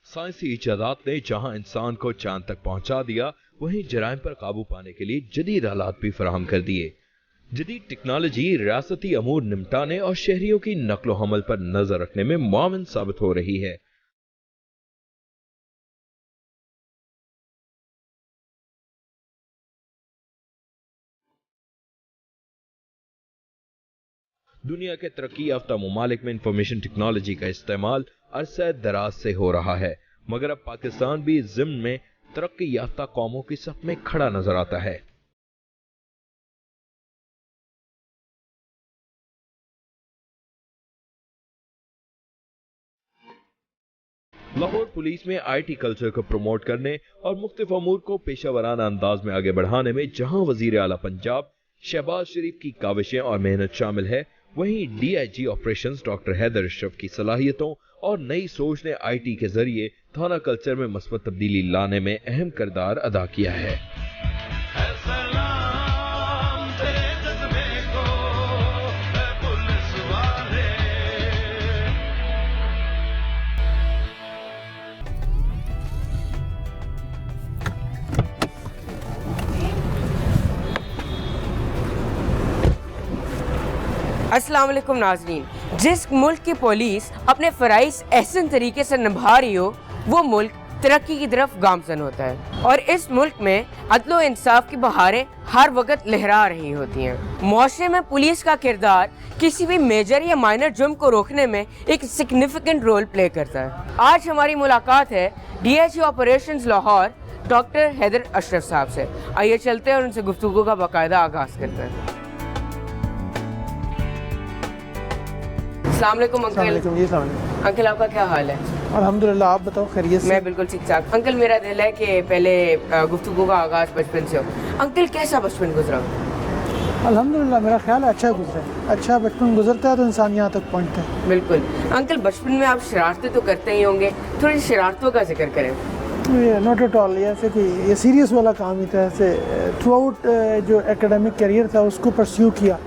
साइंसी इजादात ने जहां इंसान को चांद तक पहुंचा दिया, वहीं जराइम पर काबू पाने के लिए जदीद आलात भी फराहम कर दिए। जदीद टेक्नोलॉजी रियासती अमूर निपटाने और शहरियों की नक्लो हमल पर नजर रखने में मुआविन साबित हो रही है। दुनिया के तरक्की याफ्ता ममालिक में इंफॉर्मेशन टेक्नोलॉजी का इस्तेमाल अरसे दराज से हो रहा है, मगर अब पाकिस्तान भी ज़िम्न में तरक्की याफ्ता कौमों की सफ में खड़ा नजर आता है। लाहौर पुलिस में IT कल्चर को प्रमोट करने और मुख्तलिफ अमूर को पेशा वराना अंदाज में आगे बढ़ाने में जहां वजीर आला पंजाब शहबाज शरीफ की काविशें और मेहनत शामिल है, वहीं DIG operations doctor Haider Ashraf की सलाहियतों और नई सोच ने IT के जरिए थाना कल्चर में मस्बत तब्दीली लाने में अहम किरदार अदा किया है। अस्सलाम वालेकुम नाज़रीन, जिस मुल्क की पुलिस अपने फ़राइज़ एहसन तरीके से निभा रही हो, वो मुल्क तरक्की की तरफ गामज़न होता है। और इस मुल्क में अदल व इंसाफ की बहारें हर वक्त लहरा रही होती हैं। मुआशरे में पुलिस का किरदार किसी भी मेजर या माइनर जुर्म को रोकने में एक सिग्निफिकेंट रोल प्ले करता है। आज हमारी मुलाकात है DIG operations Lahore doctor Haider Ashraf साहब से। आइए चलते हैं और उनसे गुफ्तगू का बाकायदा आगाज़ करते हैं। अस्सलाम वालेकुम अंकल। अंकल आपका क्या हाल है? अल्हम्दुलिल्लाह, आप बताओ खैरियत से? मैं बिल्कुल ठीक ठाक। अंकल मेरा दिल है कि पहले गुफ्तगू का आगाज़ बचपन से हो। अंकल कैसा बचपन गुजरा? अल्हम्दुलिल्लाह मेरा ख्याल है अच्छा गुजरा है। अच्छा बचपन गुजरता है तो इंसान यहाँ तक पहुँचता है। बिल्कुल। अंकल बचपन में आप शरारतें तो करते ही होंगे, थोड़ी शरारतों का जिक्र करें। नॉट एट ऑल, ऐसे कोई ये सीरियस वाला काम ही था। ऐसे थ्रू आउट जो एकेडमिक करियर था उसको परस्यू किया।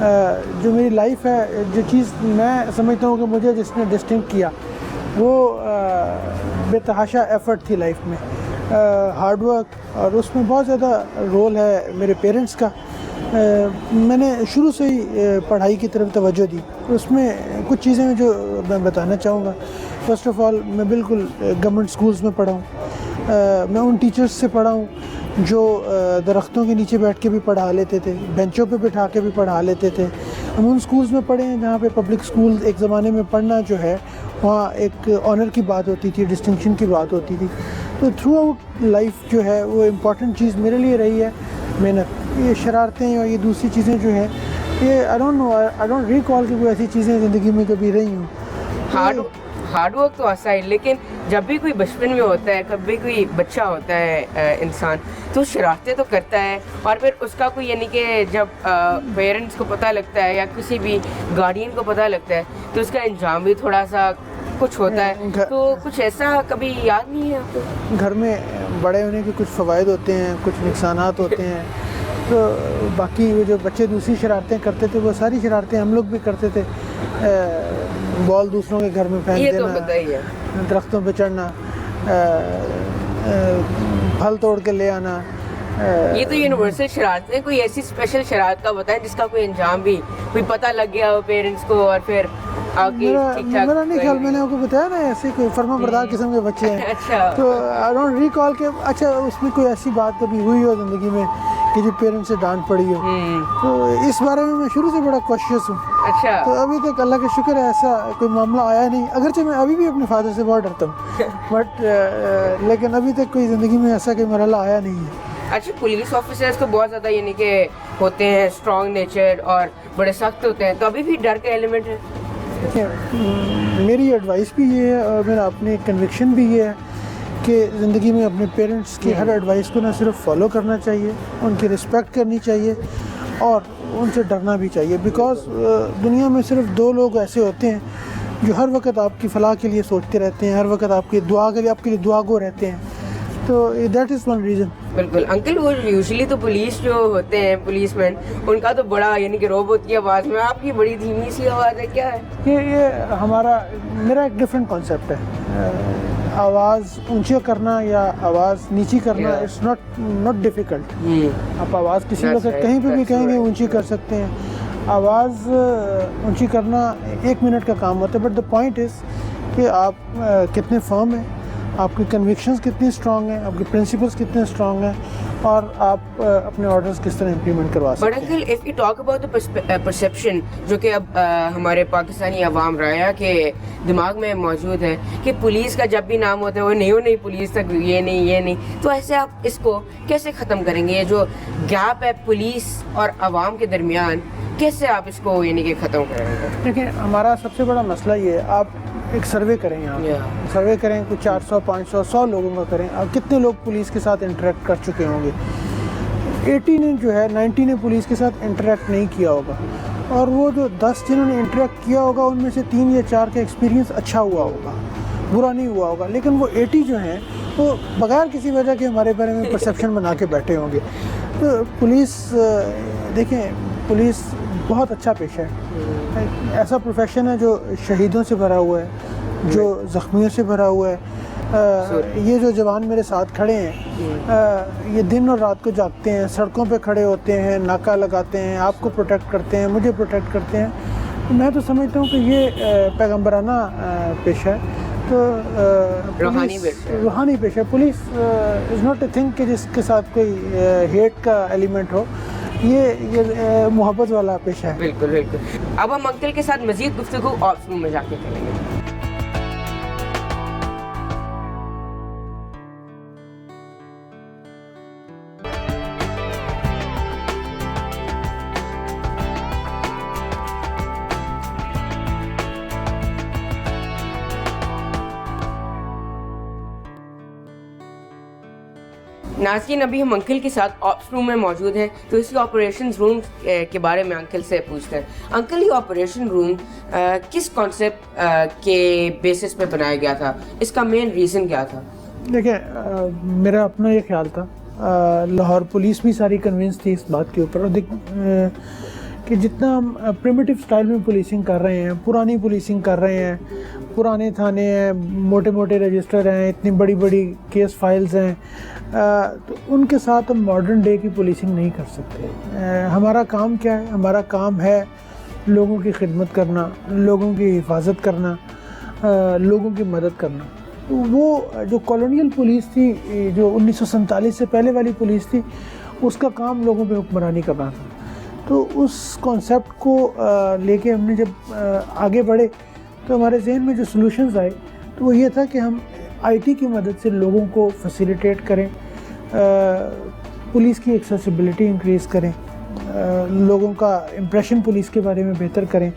जो मेरी लाइफ है, जो चीज़ मैं समझता हूँ कि मुझे जिसने डिस्टिंक्ट किया वो बेतहाशा एफ़र्ट थी लाइफ में, हार्ड वर्क, और उसमें बहुत ज़्यादा रोल है मेरे पेरेंट्स का। मैंने शुरू से ही पढ़ाई की तरफ तवज्जो दी। उसमें कुछ चीज़ें जो मैं बताना चाहूँगा। फ़र्स्ट ऑफ़ ऑल, मैं बिल्कुल गवर्नमेंट स्कूल्स में पढ़ा हूँ। मैं उन टीचर्स से पढ़ा हूँ जो दरख्तों के नीचे बैठ के भी पढ़ा लेते थे, बेंचों पे बिठा के भी पढ़ा लेते थे। हम उन स्कूल्स में पढ़े हैं जहाँ पे पब्लिक स्कूल एक ज़माने में पढ़ना जो है वहाँ एक ऑनर की बात होती थी, डिस्टिंक्शन की बात होती थी। तो थ्रू आउट लाइफ जो है वो इम्पॉर्टेंट चीज़ मेरे लिए रही है मेहनत। ये शरारतें और ये दूसरी चीज़ें जो हैं, ये आई डोंट रिकॉल कि कोई ऐसी चीज़ें ज़िंदगी में कभी रही हूँ। हार्ड वर्क तो आसा है, लेकिन जब भी कोई बचपन में होता है, कभी कोई बच्चा होता है इंसान, तो शरारतें तो करता है। और फिर उसका कोई यानी कि जब पेरेंट्स को पता लगता है या किसी भी गार्डियन को पता लगता है तो उसका अंजाम भी थोड़ा सा कुछ होता है। तो कुछ ऐसा कभी याद नहीं है आपको? घर में बड़े होने के कुछ फ़वाइद होते हैं, कुछ नुकसानात होते हैं। तो बाकी वो जो बच्चे दूसरी शरारतें करते थे वो सारी शरारतें हम लोग भी करते थे। बॉल दूसरों के घर में फेंक देना, तो पता ही है। दरख्तों पे चढ़ना, फल तोड़ के ले आना, ये तो यूनिवर्सल शरारत है। कोई ऐसी स्पेशल शरारत का बताएं जिसका कोई अंजाम भी कोई पता लग गया हो पेरेंट्स को और फिर आगे ठीक-ठाक? मेरा नहीं ख्याल, मैंने आपको बताया ना ऐसे कोई फर्माबरदार किस्म के बच्चे हैं। अच्छा। तो आई डोंट रिकॉल के अच्छा उसमें कोई ऐसी बात कभी हुई हो ज़िंदगी में कि जो पेरेंट्स से डांट पड़ी हो। तो इस बारे में मैं शुरू से बड़ा कॉशियस हूँ। अच्छा। तो अभी तक अल्लाह का शुक्र है ऐसा कोई मामला आया नहीं, अगरचे मैं अभी भी अपने फादर से बहुत डरता हूँ बट लेकिन अभी तक कोई ज़िंदगी में ऐसा कोई मरहला आया नहीं है। अच्छा, पुलिस ऑफिसर्स को बहुत ज़्यादा यानी कि होते हैं स्ट्रॉन्ग नेचर और बड़े सख्त होते हैं, तो अभी भी डर का एलिमेंट है? मेरी एडवाइस भी ये है और मेरा अपनी कन्विक्शन भी ये है कि ज़िंदगी में अपने पेरेंट्स की हर एडवाइस को ना सिर्फ फॉलो करना चाहिए, उनकी रिस्पेक्ट करनी चाहिए और उनसे डरना भी चाहिए। बिकॉज़ दुनिया में सिर्फ दो लोग ऐसे होते हैं जो हर वक्त आपकी फ़लाह के लिए सोचते रहते हैं, हर वक्त आपकी दुआ के लिए आपके लिए दुआगो रहते हैं। तो दैट इज़ वन रीज़न। बिल्कुल अंकल, वो यूजुअली तो पुलिस जो होते हैं पुलिसमैन, उनका तो बड़ा यानी कि रोब होती है आवाज़ में, आपकी बड़ी धीमी सी आवाज़ है, क्या है ये मेरा एक डिफरेंट कॉन्सेप्ट है। आवाज़ ऊंची करना या आवाज़ नीची करना इट्स नॉट डिफ़िकल्ट। आप आवाज़ किसी वक्त कहीं पे भी कहेंगे ऊंची कर सकते हैं। आवाज़ ऊंची करना 1 मिनट का काम होता है, बट द पॉइंट इज़ कि आप कितने फर्म हैं, आपकी कन्विक्शंस कितनी स्ट्रांग हैं, आपके प्रिंसिपल्स कितने स्ट्रांग हैं, और आप अपने ऑर्डर्स किस तरह इम्प्लीमेंट करवा सकते हैं। But uncle, if you talk about the perception जो कि अब हमारे पाकिस्तानी अवाम राया के दिमाग में मौजूद है कि पुलिस का जब भी नाम होता है वो नहीं पुलिस तक ये नहीं, तो ऐसे आप इसको कैसे ख़त्म करेंगे? ये जो गैप है पुलिस और अवाम के दरमियान, कैसे आप इसको यानी कि ख़त्म करेंगे? देखिए, हमारा सबसे बड़ा मसला ये है, आप एक सर्वे करें यहाँ सर्वे करें, कुछ 400 500 100 लोगों का करें, अब कितने लोग पुलिस के साथ इंटरेक्ट कर चुके होंगे? 80 ने जो है 90 ने पुलिस के साथ इंटरेक्ट नहीं किया होगा, और वो जो 10 जिन्होंने इंटरेक्ट किया होगा उनमें से 3 या 4 का एक्सपीरियंस अच्छा हुआ होगा, बुरा नहीं हुआ होगा। लेकिन वो 80 जो हैं वो बगैर किसी वजह के हमारे बारे में परसेप्शन बना के बैठे होंगे। तो पुलिस, देखें, पुलिस बहुत अच्छा पेशा है, ऐसा प्रोफेशन है जो शहीदों से भरा हुआ है, जो ज़ख्मियों से भरा हुआ है। ये जो जवान मेरे साथ खड़े हैं, ये दिन और रात को जागते हैं, सड़कों पे खड़े होते हैं, नाका लगाते हैं, आपको प्रोटेक्ट करते हैं, मुझे प्रोटेक्ट करते हैं। मैं तो समझता हूँ कि ये पैगम्बराना पेशा है, तो रूहानी पेशा। Police is not a thing कि जिसके साथ कोई हेट का एलिमेंट हो, ये मोहब्बत वाला पेशा है। बिल्कुल। अब हम अंकल के साथ मज़ीद गुफ्तगू ऑप्स रूम में जाके करेंगे। नाज़रीन, अभी हम अंकल के साथ ऑप्स रूम में मौजूद हैं, तो इसी ऑपरेशन रूम के बारे में अंकल से पूछते हैं। अंकल, ये ऑपरेशन रूम किस कॉन्सेप्ट के बेसिस पे बनाया गया था? इसका मेन रीज़न क्या था? देखिए, मेरा अपना ये ख्याल था, लाहौर पुलिस भी सारी कन्विंस थी इस बात के ऊपर कि जितना हम प्रिमिटिव स्टाइल में पुलिसिंग कर रहे हैं, पुरानी पुलिसिंग कर रहे हैं, पुराने थाने हैं, मोटे मोटे रजिस्टर हैं, इतनी बड़ी बड़ी केस फाइल्स हैं, तो उनके साथ हम मॉडर्न डे की पुलिसिंग नहीं कर सकते। हमारा काम क्या है? हमारा काम है लोगों की खिदमत करना, लोगों की हिफाजत करना, लोगों की मदद करना। तो वो जो कॉलोनियल पुलिस थी, जो 1947 से पहले वाली पुलिस थी, उसका काम लोगों पे हुक्मरानी करना था। तो उस कॉन्सेप्ट को लेके हमने जब आगे बढ़े, तो हमारे जहन में जो सॉल्यूशंस आए, तो वो ये था कि हम आईटी की मदद से लोगों को फैसिलिटेट करें, पुलिस की एक्सेसिबिलिटी इंक्रीज़ करें, लोगों का इम्प्रेशन पुलिस के बारे में बेहतर करें,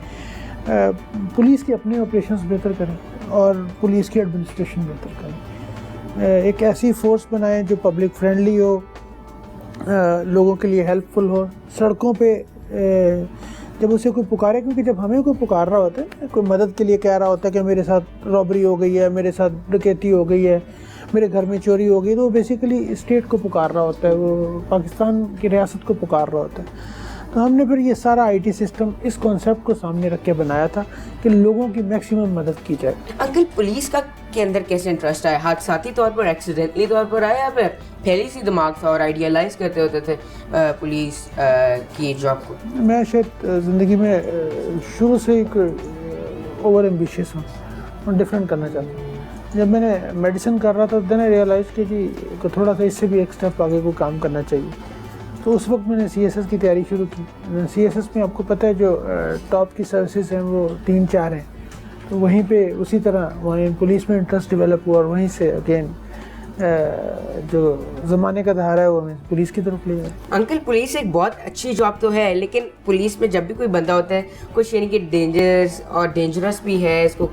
पुलिस के अपने ऑपरेशंस बेहतर करें, और पुलिस की एडमिनिस्ट्रेशन बेहतर करें। एक ऐसी फोर्स बनाएं जो पब्लिक फ्रेंडली हो, लोगों के लिए हेल्पफुल हो। सड़कों पे जब उसे कोई पुकारे, क्योंकि जब हमें कोई पुकार रहा होता है, कोई मदद के लिए कह रहा होता है कि मेरे साथ रॉबरी हो गई है, मेरे साथ डकैती हो गई है, मेरे घर में चोरी हो गई, तो वो बेसिकली स्टेट को पुकार रहा होता है, वो पाकिस्तान की रियासत को पुकार रहा होता है। तो हमने फिर ये सारा आईटी सिस्टम इस कॉन्सेप्ट को सामने रख के बनाया था कि लोगों की मैक्सिमम मदद की जाए। अंकल, पुलिस का के अंदर कैसे इंटरेस्ट आया? हादसाती तौर पर, एक्सीडेंटली तौर पर आया, या फिर पहले से दिमाग था और आइडियलाइज करते होते थे पुलिस की जॉब को? मैं शायद ज़िंदगी में शुरू से एक ओवर एम्बिशियस हूँ और डिफरेंट करना चाहता हूँ। जब मैंने मेडिसिन कर रहा था, तो मैंने रियलाइज़ की कि थोड़ा सा इससे भी एक स्टेप आगे को काम करना चाहिए। तो उस वक्त मैंने सीएसएस की तैयारी शुरू की। सीएसएस में आपको पता है जो टॉप की सर्विसेज हैं वो 3-4 हैं, तो वहीं पे उसी तरह वहीं पुलिस में इंटरेस्ट डेवलप हुआ, और वहीं से अगेन जो ज़माने का धारा है वो हमें पुलिस की तरफ ले जाए। अंकल, पुलिस एक बहुत अच्छी जॉब तो है, लेकिन पुलिस में जब भी कोई बंदा होता है, कुछ यानी कि डेंजरस और डेंजरस भी है, इसको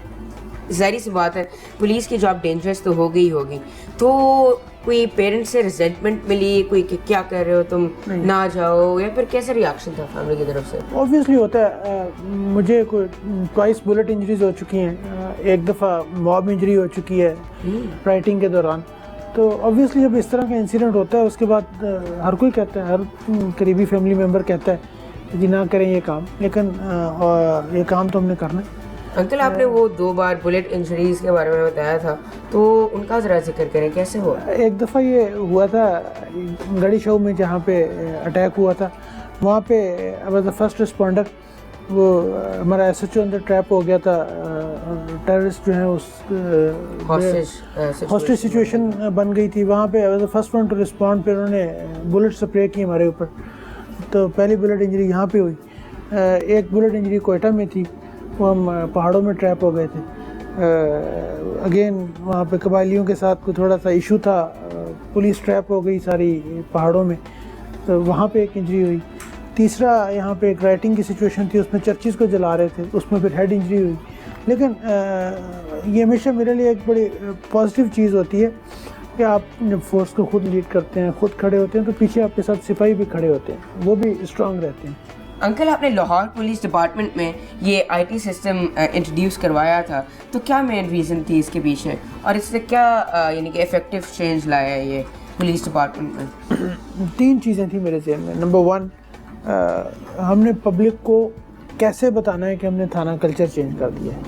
ज़ाहिर सी बात है पुलिस की जॉब डेंजरस तो हो गई होगी, तो कोई पेरेंट्स से रिजेंटमेंट मिली, कोई कि क्या कर रहे हो तुम, ना जाओ, या फिर कैसा रिएक्शन था फैमिली की तरफ से? ऑब्वियसली होता है। मुझे कोई ट्वाइस बुलेट इंजरीज हो चुकी हैं, एक दफ़ा मॉब इंजरी हो चुकी है राइटिंग के दौरान। तो ऑब्वियसली जब इस तरह का इंसिडेंट होता है, उसके बाद हर कोई कहता है, हर करीबी फैमिली मेम्बर कहता है कि ना करें ये काम, लेकिन ये काम तो हमने करना है। अंकल आपने वो 2 बार बुलेट इंजरीज के बारे में बताया था, तो उनका ज़रा जिक्र करें, कैसे हुआ? एक दफ़ा ये हुआ था गढ़ी शो में जहाँ पे अटैक हुआ था, वहाँ पे द फर्स्ट रिस्पॉन्डर, वो हमारा SHO अंदर ट्रैप हो गया था, टेररिस्ट जो है उस हॉस्टेज सिचुएशन बन गई थी। वहाँ पे the first one two respond, पे उन्होंने बुलेट स्प्रे की हमारे ऊपर, तो पहली बुलेट इंजरी यहाँ पे हुई। एक बुलेट इंजरी कोयटा में थी, वो हम पहाड़ों में ट्रैप हो गए थे। अगेन वहाँ पे कबायलियों के साथ कोई थोड़ा सा इशू था, पुलिस ट्रैप हो गई सारी पहाड़ों में, तो वहाँ पे एक इंजरी हुई। तीसरा यहाँ पे एक राइटिंग की सिचुएशन थी, उसमें चर्चिज़ को जला रहे थे, उसमें फिर हेड इंजरी हुई। लेकिन ये हमेशा मेरे लिए एक बड़ी पॉजिटिव चीज़ होती है कि आप जब फोर्स को खुद लीड करते हैं, खुद खड़े होते हैं, तो पीछे आपके साथ सिपाही भी खड़े होते हैं, वो भी स्ट्रांग रहते हैं। अंकल आपने लाहौर पुलिस डिपार्टमेंट में ये IT सिस्टम इंट्रोड्यूस करवाया था, तो क्या मेन रीज़न थी इसके पीछे, और इससे क्या यानी कि इफ़ेक्टिव चेंज लाया है ये पुलिस डिपार्टमेंट में? 3 चीज़ें थी मेरे जहन में। नंबर 1, हमने पब्लिक को कैसे बताना है कि हमने थाना कल्चर चेंज कर दिया है,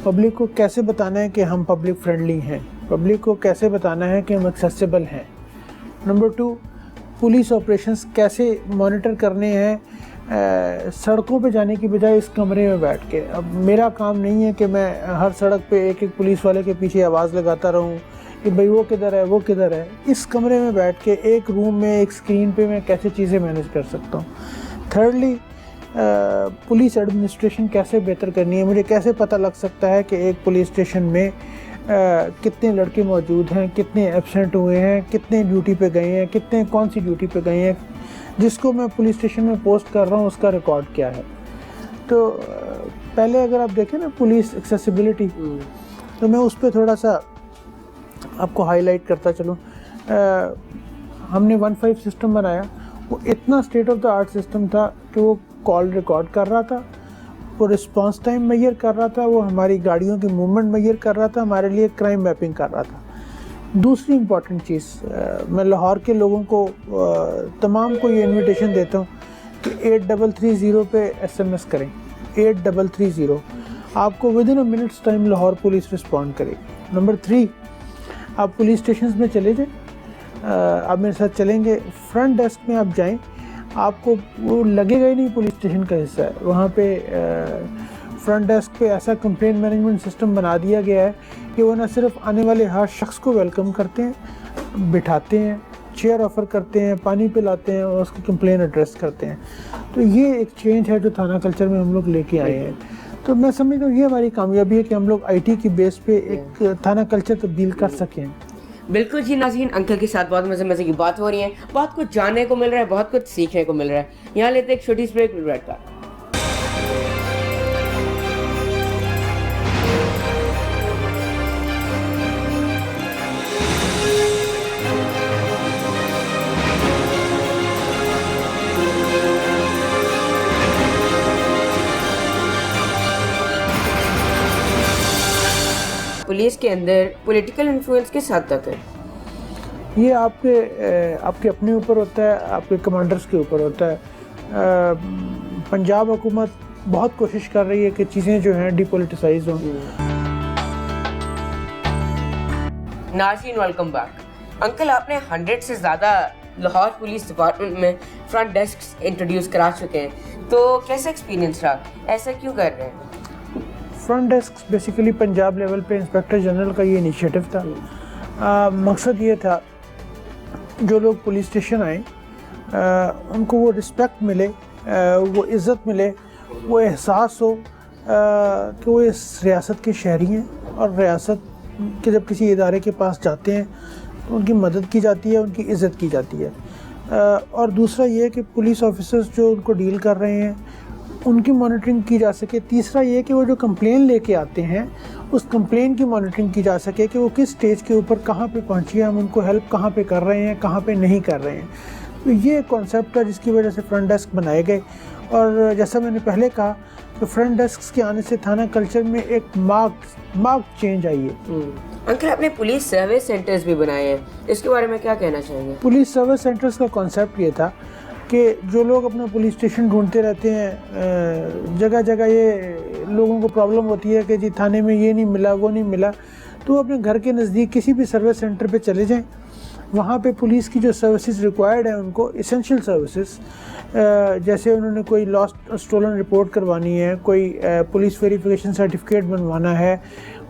पब्लिक को कैसे बताना है कि हम पब्लिक फ्रेंडली हैं, पब्लिक को कैसे बताना है कि हम एक्सेसिबल हैं। नंबर 2, पुलिस ऑपरेशंस कैसे मॉनिटर करने हैं सड़कों पे जाने की बजाय इस कमरे में बैठ के। अब मेरा काम नहीं है कि मैं हर सड़क पे एक एक पुलिस वाले के पीछे आवाज़ लगाता रहूं कि भाई वो किधर है, वो किधर है। इस कमरे में बैठ के एक रूम में एक स्क्रीन पे मैं कैसे चीज़ें मैनेज कर सकता हूँ। थर्डली, पुलिस एडमिनिस्ट्रेशन कैसे बेहतर करनी है, मुझे कैसे पता लग सकता है कि एक पुलिस स्टेशन में कितने लड़के मौजूद हैं, कितने एब्सेंट हुए हैं, कितने ड्यूटी पे गए हैं, कितने कौन सी ड्यूटी पे गए हैं, जिसको मैं पुलिस स्टेशन में पोस्ट कर रहा हूँ उसका रिकॉर्ड क्या है। तो पहले अगर आप देखें ना पुलिस एक्सेसिबिलिटी, तो मैं उस पर थोड़ा सा आपको हाईलाइट करता चलूँ। हमने 1.5 सिस्टम बनाया, वो इतना state of the art system था कि वो कॉल रिकॉर्ड कर रहा था, वो रिस्पांस टाइम मेजर कर रहा था, वो हमारी गाड़ियों की मूवमेंट मेजर कर रहा था, हमारे लिए क्राइम मैपिंग कर रहा था। दूसरी इम्पॉर्टेंट चीज़, मैं लाहौर के लोगों को तमाम को ये इन्विटेशन देता हूँ कि 8330 पे SMS करें। 8330 आपको with in a minutes time Lahore police respond करेगी। नंबर 3, आप पुलिस स्टेशन में चले जाएं, आप मेरे साथ चलेंगे, फ्रंट डेस्क में आप जाएं, आपको वो लगेगा ही नहीं पुलिस स्टेशन का हिस्सा है। वहाँ पे फ्रंट डेस्क पे ऐसा कंप्लेंट मैनेजमेंट सिस्टम बना दिया गया है कि वो न सिर्फ आने वाले हर शख्स को वेलकम करते हैं, बिठाते हैं, चेयर ऑफ़र करते हैं, पानी पिलाते हैं और उसकी कंप्लेंट एड्रेस करते हैं। तो ये एक चेंज है जो थाना कल्चर में हम लोग लेके आए हैं। तो मैं समझता हूँ ये हमारी कामयाबी है कि हम लोग IT की बेस पे एक थाना कल्चर तब्दील कर सकें। बिल्कुल जी नाज़रीन, अंकल के साथ बहुत मज़े मज़े की बात हो रही है, बहुत कुछ जानने को मिल रहा है, बहुत कुछ सीखने को मिल रहा है। यहाँ लेते एक छोटी सी ब्रेक, ब्रेक का। पुलिस के अंदर पॉलिटिकल इन्फ्लुएंस किस हद तक है? ये आपके अपने ऊपर होता है, आपके कमांडर्स के ऊपर होता है। पंजाब हुकूमत बहुत कोशिश कर रही है कि चीज़ें जो हैं डिपॉलिटिसाइज हों। नाज़रीन वेलकम बैक। अंकल आपने 100 से ज़्यादा लाहौर पुलिस डिपार्टमेंट में फ्रंट डेस्क इंट्रोड्यूस करा चुके हैं, तो कैसा एक्सपीरियंस रहा, ऐसा क्यों कर रहे हैं? Front desk basically Punjab level पे इंस्पेक्टर जनरल का ये इनिशिएटिव था। मकसद ये था जो लोग पुलिस स्टेशन आए उनको वो रिस्पेक्ट मिले, वो इज़्ज़त मिले, वो एहसास हो कि वो इस रियासत के शहरी हैं और रियासत के जब किसी इदारे के पास जाते हैं तो उनकी मदद की जाती है, उनकी इज़्ज़त की जाती है। और दूसरा ये कि पुलिस ऑफिसर्स जो उनको डील कर रहे हैं उनकी मॉनिटरिंग की जा सके। तीसरा ये कि वो जो कंप्लेन लेके आते हैं उस कंप्लेन की मॉनिटरिंग की जा सके कि वो किस स्टेज के ऊपर कहाँ पे पहुँची है, हम उनको हेल्प कहाँ पे कर रहे हैं, कहाँ पे नहीं कर रहे हैं। तो ये कॉन्सेप्ट है जिसकी वजह से फ्रंट डेस्क बनाए गए। और जैसा मैंने पहले कहा तो फ्रंट डेस्क के आने से थाना कल्चर में एक मार्क चेंज आई है। अंकल आपने पुलिस सर्विस सेंटर्स भी बनाए हैं, इसके बारे में क्या कहना चाहेंगे? पुलिस सर्विस सेंटर्स का कॉन्सेप्ट ये था कि जो लोग अपना पुलिस स्टेशन ढूंढते रहते हैं, जगह जगह ये लोगों को प्रॉब्लम होती है कि जी थाने में ये नहीं मिला, वो नहीं मिला, तो अपने घर के नज़दीक किसी भी सर्विस सेंटर पे चले जाएं। वहाँ पे पुलिस की जो सर्विसेज रिक्वायर्ड है उनको, एसेंशियल सर्विसेज, जैसे उन्होंने कोई लॉस्ट स्टोलन रिपोर्ट करवानी है, कोई पुलिस वेरिफिकेशन सर्टिफिकेट बनवाना है,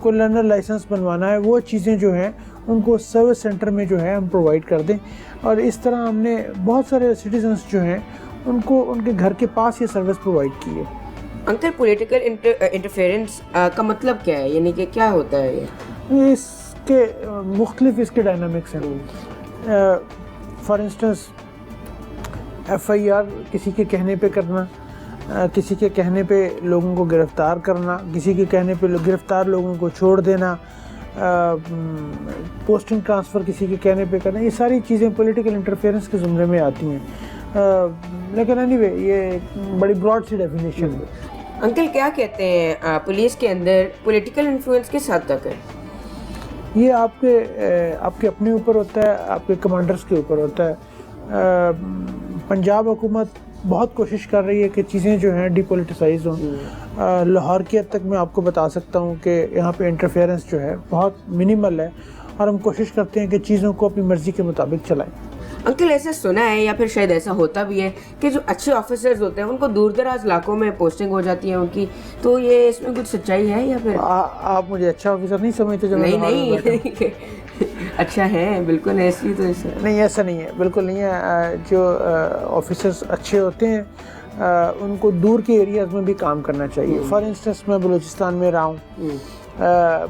कोई लर्नर लाइसेंस बनवाना है, वो चीज़ें जो हैं उनको सर्विस सेंटर में जो है हम प्रोवाइड कर दें। और इस तरह हमने बहुत सारे सिटीजन्स जो हैं उनको उनके घर के पास ये सर्विस प्रोवाइड की है। अंकल, पॉलिटिकल इंटरफेरेंस का मतलब क्या है, यानी कि क्या होता है ये? इसके मुख्तलिफ इसके डायनामिक्स हैं। फॉर इंस्टेंस FIR किसी के कहने पे करना, किसी के कहने पे लोगों को गिरफ़्तार करना, किसी के कहने पे गिरफ़्तार लोगों को छोड़ देना, पोस्टिंग ट्रांसफ़र किसी के कहने पे करना, ये सारी चीज़ें पॉलिटिकल इंटरफेरेंस के ज़ुमरे में आती हैं। लेकिन एनीवे ये बड़ी ब्रॉड सी डेफिनेशन है। अंकल, क्या कहते हैं पुलिस के अंदर पॉलिटिकल इन्फ्लुएंस किस हद तक है? ये आपके अपने ऊपर होता है, आपके कमांडर्स के ऊपर होता है। पंजाब हुकूमत बहुत कोशिश कर रही है कि चीज़ें जो हैं डिपोलिटिसाइज हों। लाहौर की हद तक मैं आपको बता सकता हूँ कि यहाँ पे इंटरफेरेंस जो है बहुत मिनिमल है, और हम कोशिश करते हैं कि चीज़ों को अपनी मर्ज़ी के मुताबिक चलाएं। अंकल, ऐसा सुना है या फिर शायद ऐसा होता भी है कि जो अच्छे ऑफिसर्स होते हैं उनको दूर दराज इलाकों में पोस्टिंग हो जाती है उनकी, तो ये इसमें कुछ सच्चाई है या फिर? आप मुझे अच्छा ऑफिसर नहीं समझते जब? नहीं अच्छा है, बिल्कुल ऐसी तो नहीं, ऐसा नहीं है, बिल्कुल नहीं है। जो ऑफिसर्स अच्छे होते हैं उनको दूर के एरियाज़ में भी काम करना चाहिए। फॉर इंस्टेंस मैं बलूचिस्तान में रहा हूँ,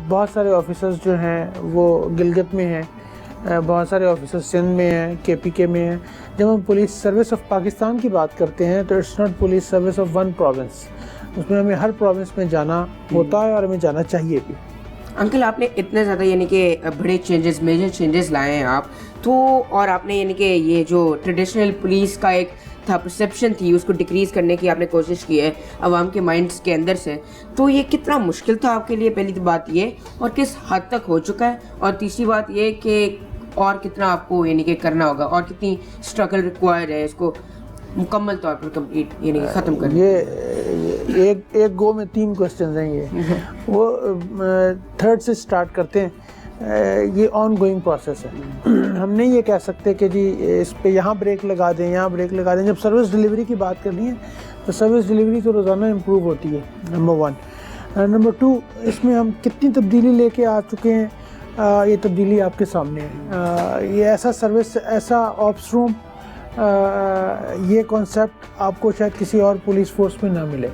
बहुत सारे ऑफिसर्स जो हैं वो गिलगित में हैं, बहुत सारे ऑफिसर्स सिंध में हैं, KPK में हैं। जब हम पुलिस सर्विस ऑफ पाकिस्तान की बात करते हैं तो it's not police service of one province, उसमें हमें हर प्रोविंस में जाना होता है और हमें जाना चाहिए भी। अंकल, आपने इतने ज़्यादा यानी कि बड़े चेंजेस, मेजर चेंजेस लाए हैं आप तो, और आपने यानी कि ये जो ट्रेडिशनल पुलिस का एक था परसेप्शन थी उसको डिक्रीज़ करने की आपने कोशिश की है आवाम के माइंड्स के अंदर से, तो ये कितना मुश्किल था आपके लिए, पहली तो बात ये, और किस हद तक हो चुका है, और तीसरी बात ये कि और कितना आपको यानी कि करना होगा और कितनी स्ट्रगल रिक्वायर्ड है इसको मुकम्मल तौर पर कंप्लीट यानी कि ख़त्म करना? ये एक गो में 3 क्वेश्चन हैं ये। वो थर्ड से स्टार्ट करते हैं। ये ऑन गोइंग प्रोसेस है। हम नहीं ये कह सकते कि जी इस पे यहाँ ब्रेक लगा दें, यहाँ ब्रेक लगा दें। जब सर्विस डिलीवरी की बात करनी है तो सर्विस डिलीवरी तो रोज़ाना इम्प्रूव होती है, नंबर 1। नंबर 2, इसमें हम कितनी तब्दीली लेके आ चुके हैं, ये तब्दीली आपके सामने है। ये ऐसा सर्विस, ऐसा ऑप्स रूम, ये कॉन्सेप्ट आपको शायद किसी और पुलिस फोर्स में ना मिले।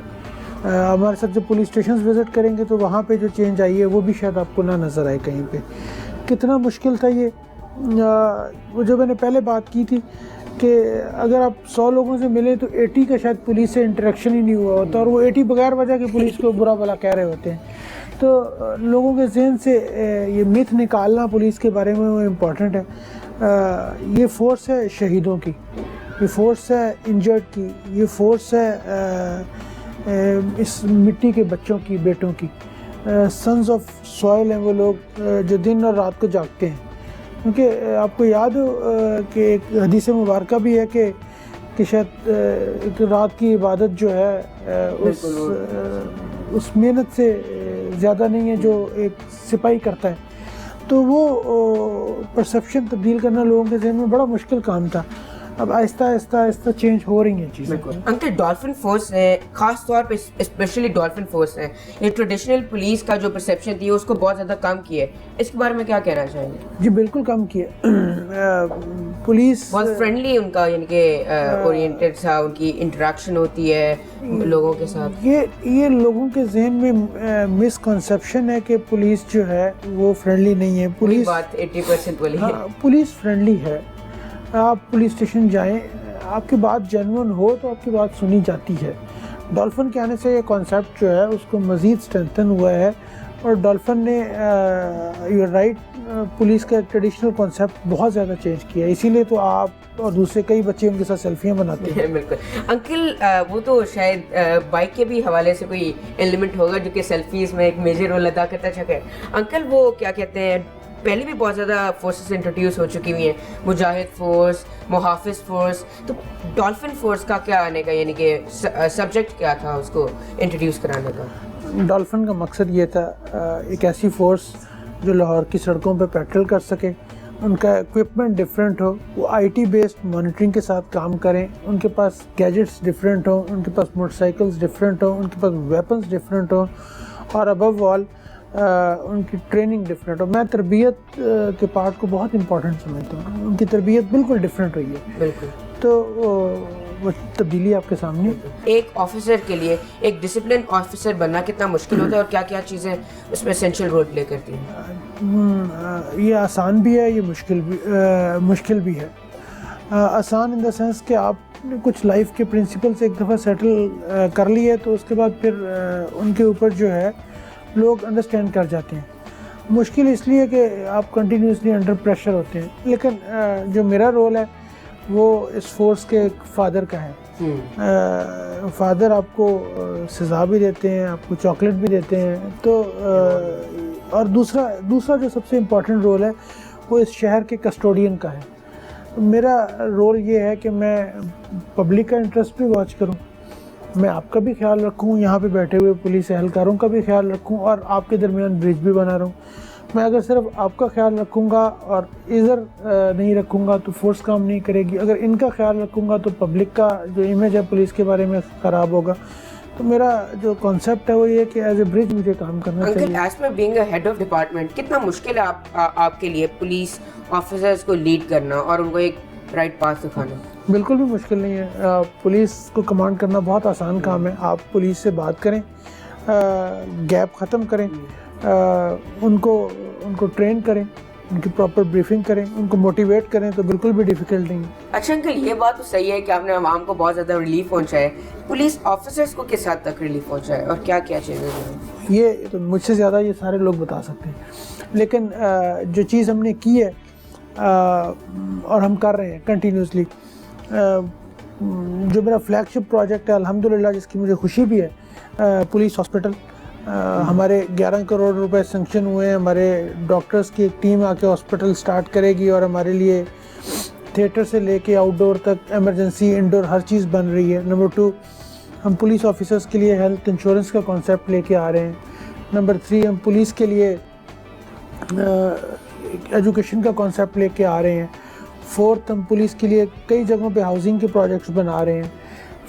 हमारे साथ जब पुलिस स्टेशन विज़िट करेंगे तो वहाँ पे जो चेंज आई है वो भी शायद आपको ना नज़र आए कहीं पे। कितना मुश्किल था ये, वो जो मैंने पहले बात की थी कि अगर आप 100 लोगों से मिले तो 80 का शायद पुलिस से इंटरेक्शन ही नहीं हुआ होता, और वो 80 बगैर वजह की पुलिस को बुरा भला कह रहे होते हैं। तो लोगों के जहन से ये मिथ निकालना पुलिस के बारे में वो इम्पॉर्टेंट है। ये फोर्स है शहीदों की, ये फोर्स है इंजर्ड की, ये फोर्स है इस मिट्टी के बच्चों की, बेटों की। सन्स ऑफ सॉइल हैं वो लोग जो दिन और रात को जागते हैं। क्योंकि आपको याद हो कि एक हदीस मुबारका भी है कि शायद एक रात की इबादत जो है उस मेहनत से ज़्यादा नहीं है जो एक सिपाही करता है। तो वो परसेप्शन तब्दील करना लोगों के जहन में बड़ा मुश्किल काम था। अब आहिस्ता आहिस्ता चेंज हो रही हैं चीज़ें। अंकल, डॉल्फिन फोर्स है, ख़ास तौर पे स्पेशली डॉल्फिन फोर्स है, ये ट्रेडिशनल पुलिस का जो परसेप्शन थी उसको बहुत ज़्यादा कम किया है, इसके बारे में क्या कहना चाहेंगे? जी बिल्कुल कम किया। पुलिस बहुत फ्रेंडली उनका यानी कि ओरिएंटेड था, उनकी इंटरेक्शन होती है लोगों के साथ। ये लोगों के जहन में मिसकंसेप्शन है कि पुलिस जो है वो फ्रेंडली नहीं है। पुलिस बात 80% वाली है। पुलिस फ्रेंडली है। आप पुलिस स्टेशन जाएं, आपकी बात जेन्युइन हो तो आपकी बात सुनी जाती है। डॉल्फिन के आने से ये कॉन्सेप्ट जो है उसको मज़ीद स्ट्रेंथन हुआ है, और डॉल्फिन ने यू राइट पुलिस का ट्रेडिशनल कॉन्सेप्ट बहुत ज़्यादा चेंज किया है। इसीलिए तो आप और दूसरे कई बच्चे उनके साथ सेल्फियाँ बनाते हैं। बिल्कुल अंकल, वो तो शायद बाइक के भी हवाले से कोई एलिमेंट होगा जो कि सेल्फीज़ में एक मेजर रोल अदा करता है। अंकल, वो क्या कहते हैं, पहले भी बहुत ज़्यादा फोर्सेस इंट्रोड्यूस हो चुकी हुई हैं, मुजाहिद फोर्स, मुहाफिज फोर्स, तो डॉल्फिन फोर्स का क्या आने का, यानी कि सब्जेक्ट क्या था उसको इंट्रोड्यूस कराने का? डॉल्फिन का मकसद ये था एक ऐसी फोर्स जो लाहौर की सड़कों पर पेट्रोल कर सके, उनका इक्विपमेंट डिफरेंट हो, वो आईटी बेस्ड मॉनिटरिंग के साथ काम करें, उनके पास गैजेट्स डिफरेंट हो, उनके पास मोटरसाइकिल्स डिफरेंट हो, उनके पास वेपन्स डिफरेंट हो, और अबव ऑल उनकी ट्रेनिंग डिफरेंट हो। मैं तरबियत के पार्ट को बहुत इंपॉर्टेंट समझता हूँ, उनकी तरबियत बिल्कुल डिफरेंट हुई है। बिल्कुल। तो वो तब्दीली आपके सामने। एक ऑफिसर के लिए, एक डिसिप्लिन ऑफिसर बनना कितना मुश्किल होता है और क्या क्या चीज़ें उसमें एसेंशियल रोल प्ले करती हैं? ये आसान भी है, ये मुश्किल भी है। आसान इन द सेंस कि आपने कुछ लाइफ के प्रिंसिपल्स एक दफ़ा सेटल कर लिए तो उसके बाद फिर उनके ऊपर जो है लोग अंडरस्टैंड कर जाते हैं। मुश्किल इसलिए कि आप कंटिन्यूसली अंडर प्रेशर होते हैं। लेकिन जो मेरा रोल है वो इस फोर्स के फादर का है। फादर आपको सज़ा भी देते हैं, आपको चॉकलेट भी देते हैं। तो और दूसरा जो सबसे इम्पोर्टेंट रोल है वो इस शहर के कस्टोडियन का है। मेरा रोल ये है कि मैं पब्लिक का इंटरेस्ट भी वॉच करूं, मैं आपका भी ख्याल रखूं, यहाँ पे बैठे हुए पुलिस एहलकारों का भी ख्याल रखूं, और आपके दरमियान ब्रिज भी बना रहा हूँ। मैं अगर सिर्फ आपका ख्याल रखूँगा और इधर नहीं रखूँगा तो फोर्स काम नहीं करेगी। अगर इनका ख्याल रखूँगा तो पब्लिक का जो इमेज है पुलिस के बारे में ख़राब होगा। तो मेरा जो कॉन्सेप्ट है वो ये कि एज ए ब्रिज मुझे काम करना चाहिए। अंकल, एज में being a head of department, कितना मुश्किल है आपके लिए पुलिस ऑफिसर्स को लीड करना और उनको एक राइट पाथ दिखाना? बिल्कुल भी मुश्किल नहीं है। पुलिस को कमांड करना बहुत आसान काम है। आप पुलिस से बात करें, गैप ख़त्म करें, उनको ट्रेन करें, उनकी प्रॉपर ब्रीफिंग करें, उनको मोटिवेट करें, तो बिल्कुल भी डिफ़िकल्ट नहीं है। अच्छा अंकल, ये बात तो सही है कि आपने आवाम को बहुत ज़्यादा रिलीफ पहुंचाया है। पुलिस ऑफिसर्स को किस हद तक रिलीफ पहुंचाया और क्या क्या चीज़ें हैं? ये तो मुझसे ज़्यादा ये सारे लोग बता सकते हैं। लेकिन जो चीज़ हमने की है और हम कर रहे हैं कंटिन्यूसली, जो मेरा फ्लैगशिप प्रोजेक्ट है अल्हम्दुलिल्लाह, जिसकी मुझे खुशी भी है, पुलिस हॉस्पिटल, हमारे 11 करोड़ रुपए सैंक्शन हुए हैं। हमारे डॉक्टर्स की एक टीम आके हॉस्पिटल स्टार्ट करेगी और हमारे लिए थिएटर से लेके आउटडोर तक, इमरजेंसी, इंडोर, हर चीज़ बन रही है। नंबर 2, हम पुलिस ऑफिसर्स के लिए हेल्थ इंश्योरेंस का कॉन्सेप्ट लेके आ रहे हैं। नंबर 3, हम पुलिस के लिए एजुकेशन का कॉन्सेप्ट लेके आ रहे हैं। 4th, हम पुलिस के लिए कई जगहों पे हाउसिंग के प्रोजेक्ट्स बना रहे हैं।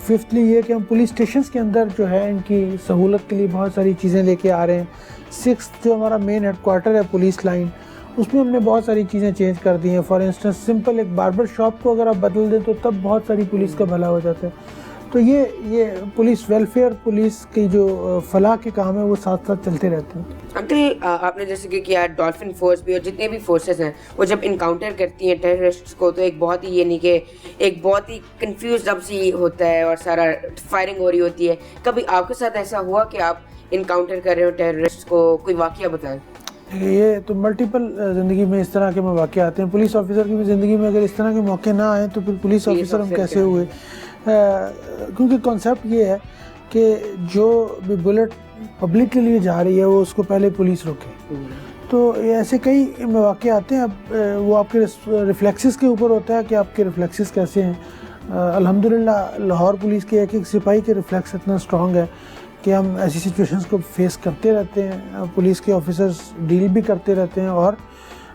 5thly ये कि हम पुलिस स्टेशंस के अंदर जो है इनकी सहूलत के लिए बहुत सारी चीज़ें लेके आ रहे हैं। 6th, जो हमारा मेन हेडक्वार्टर है पुलिस लाइन, उसमें हमने बहुत सारी चीज़ें चेंज कर दी हैं। फॉर इंस्टेंस, सिंपल एक बार्बर शॉप को अगर आप बदल दें तो तब बहुत सारी पुलिस का भला हो जाता है। तो ये पुलिस वेलफेयर, पुलिस की जो फलाह के काम है वो साथ साथ चलते रहते हैं। अंकल, आपने जैसे कि किया डॉल्फिन फोर्स भी और जितने भी फोर्सेस हैं वो जब इनकाउंटर करती हैं टेररिस्ट्स को तो एक बहुत ही, यानी कि एक बहुत ही कंफ्यूज अब सी होता है और सारा फायरिंग हो रही होती है। कभी आपके साथ ऐसा हुआ कि आप इनकाउंटर कर रहे हो टेररिस्ट को? कोई वाकया बताएं। ये तो मल्टीपल ज़िंदगी में इस तरह के मौके आते हैं। पुलिस ऑफिसर की भी ज़िंदगी में अगर इस तरह के मौके ना आए तो फिर पुलिस ऑफिसर हम कैसे हुए? क्योंकि कॉन्सेप्ट ये है कि जो भी बुलेट पब्लिक के लिए जा रही है वो उसको पहले पुलिस रोके। तो ऐसे कई मौके आते हैं। अब वो आपके रिफ्लेक्सेस के ऊपर होता है कि आपके रिफ्लेक्सेस कैसे हैं। अल्हम्दुलिल्लाह लाहौर पुलिस के एक सिपाही के रिफ्लेक्स इतना स्ट्रॉन्ग है कि हम ऐसी सिचुएशंस को फेस करते रहते हैं। पुलिस के ऑफिसर्स डील भी करते रहते हैं। और